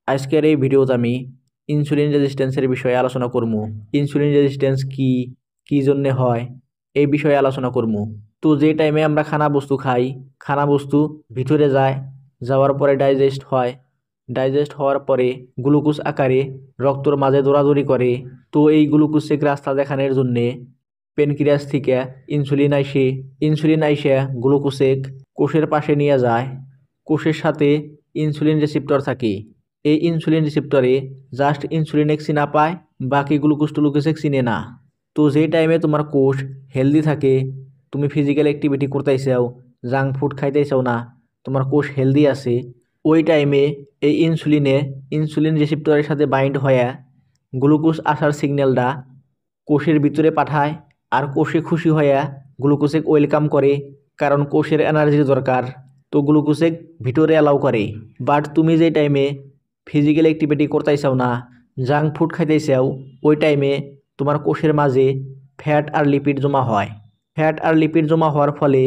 আজকের এই ভিডিওতে আমি ইনসুলিন রেজিস্ট্যান্সের বিষয়ে আলোচনা করব। ইনসুলিন রেজিস্ট্যান্স কি জন্য হয় এই বিষয়ে আলোচনা করব। তো যে টাইমে আমরা খানা বস্তু খাই, খানা বস্তু ভিতরে যাওয়ার পরে ডাইজেস্ট হয়, ডাইজেস্ট হওয়ার পরে গ্লুকোজ আকারে রক্তর মাঝে দৌড়াদৌড়ি করে। তো এই গ্লুকোজকে রাস্তা দেখানোর জন্যে প্যানক্রিয়াস থেকে ইনসুলিন আইসে গ্লুকোজেক কোষের পাশে নিয়ে যায়। কোষের সাথে ইনসুলিন রিসেপ্টর থাকে। এই ইনসুলিন রিসেপ্টরে জাস্ট ইনসুলিন এক চিনা পায়, বাকি গ্লুকোজ টুলুকোজ এক চিনে না। তো যে টাইমে তোমার কোষ হেলদি থাকে, তুমি ফিজিক্যাল অ্যাক্টিভিটি করতেইছাও, জাঙ্ক ফুড খাইতেইছাও না, তোমার কোষ হেলদি আছে, ওই টাইমে এই ইনসুলিন রিসেপ্টরের সাথে বাইন্ড হয়ে গ্লুকোজ আসার সিগন্যালটা কোষের ভিতরে পাঠায়। আর কোষে খুশি হয়ে গ্লুকোজে ওয়েলকাম করে, কারণ কোষের এনার্জির দরকার। তো গ্লুকোজে ভিতরে অ্যালাউ করে। বাট তুমি যে টাইমে ফিজিক্যাল অ্যাক্টিভিটি করতেইছাও না, জাঙ্ক ফুড খাইতেইছাও, ওই টাইমে তোমার কোষের মাঝে ফ্যাট আর লিপিড জমা হয়। ফ্যাট আর লিপিড জমা হওয়ার ফলে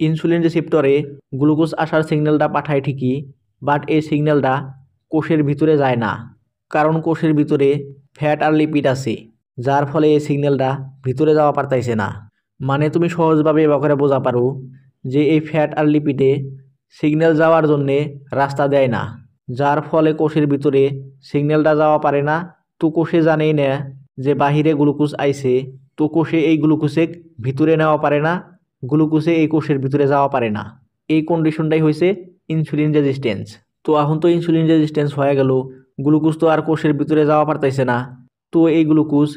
ইনসুলিন রিসেপ্টরে গ্লুকোজ আসার সিগন্যালটা পাঠায় ঠিকই, বাট এই সিগন্যালটা কোষের ভিতরে যায় না, কারণ কোষের ভিতরে ফ্যাট আর লিপিড আছে, যার ফলে এই সিগন্যালটা ভিতরে যাওয়া পারতাইছে না। মানে তুমি সহজভাবে এবার করে বোঝা পারো যে এই ফ্যাট আর লিপিডে সিগন্যাল যাওয়ার জন্যে রাস্তা দেয় না, যার ফলে কোষের ভিতরে সিগন্যালটা যাওয়া পারে না। তো কোষে জানেই না যে বাহিরে গ্লুকোজ আইছে, তো কোষে এই গ্লুকোজে ভিতরে নেওয়া পারে না, গ্লুকোজে এই কোষের ভিতরে যাওয়া পারে না। এই কন্ডিশনটাই হয়েছে ইনসুলিন রেজিস্ট্যান্স। তো এখন তো ইনসুলিন রেজিস্ট্যান্স হয়ে গেল, গ্লুকোজ তো আর কোষের ভিতরে যাওয়া পারতাইছে না। তো এই গ্লুকোজ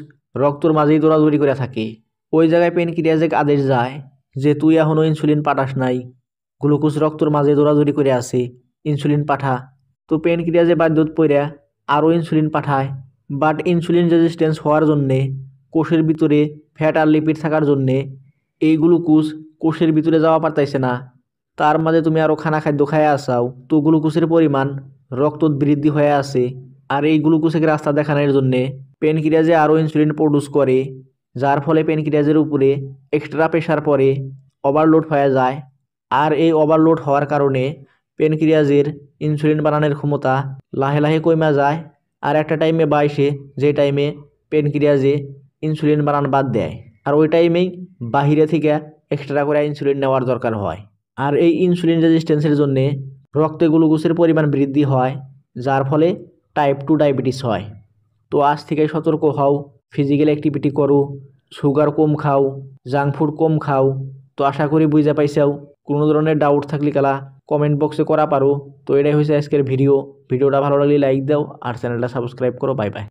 রক্তর মাঝেই দৌড়াদৌড়ি করে থাকে। ওই জায়গায় প্যানক্রিয়াজে আদেশ যায় যে তুই এখনও ইনসুলিন পাঠাস নাই, গ্লুকোজ রক্তর মাঝে দৌড়াদৌড়ি করে আছে, ইনসুলিন পাঠা। তো প্যানক্রিয়াজে বাধ্যত পড়ে আরও ইনসুলিন পাঠায়। বাট ইনসুলিন রেজিস্ট্যান্স হওয়ার জন্যে কোষের ভিতরে ফ্যাট আর লিপিড থাকার জন্যে এই গ্লুকোজ কোষের ভিতরে যাওয়া পারতাইছে না। তার মাঝে তুমি আরও খাদ্য খাইয়া আসাও, তো গ্লুকোজের পরিমাণ রক্তত বৃদ্ধি হয়ে আছে। আর এই গ্লুকোজকে রাস্তা দেখানোর জন্যে প্যানক্রিয়াজে আরও ইনসুলিন প্রডিউস করে, যার ফলে প্যানক্রিয়াজের উপরে এক্সট্রা প্রেশার পড়ে, ওভারলোড হয়ে যায়। আর এই ওভারলোড হওয়ার কারণে প্যানক্রিয়াজের ইনসুলিন বানানোর ক্ষমতা লাহে লাহে কমে যায়। আর একটা টাইমে বাইসে যে টাইমে প্যানক্রিয়াজে ইনসুলিন বানানো বাদ দেয়, আর ওই টাইমেই বাহিরে থেকে এক্সট্রা করে ইনসুলিন নেওয়ার দরকার হয়। আর এই ইনসুলিন রেজিস্ট্যান্সের জন্যে রক্তে গ্লুকোজের পরিমাণ বৃদ্ধি হয়, যার ফলে টাইপ 2 ডায়াবেটিস হয়। তো আজ থেকে সতর্ক হও, ফিজিক্যাল অ্যাক্টিভিটি করো, সুগার কম খাও, জাঙ্ক ফুড কম খাও। তো আশা করি বুঝতে পাইছাও। কোনো ধরনের ডাউট থাকলে কালা কমেন্ট বক্সে করা পারো। তো এটাই হয়েছে আজকের ভিডিওটা ভালো লাগলে লাইক দাও আর চ্যানেলটা সাবস্ক্রাইব করো। Bye bye.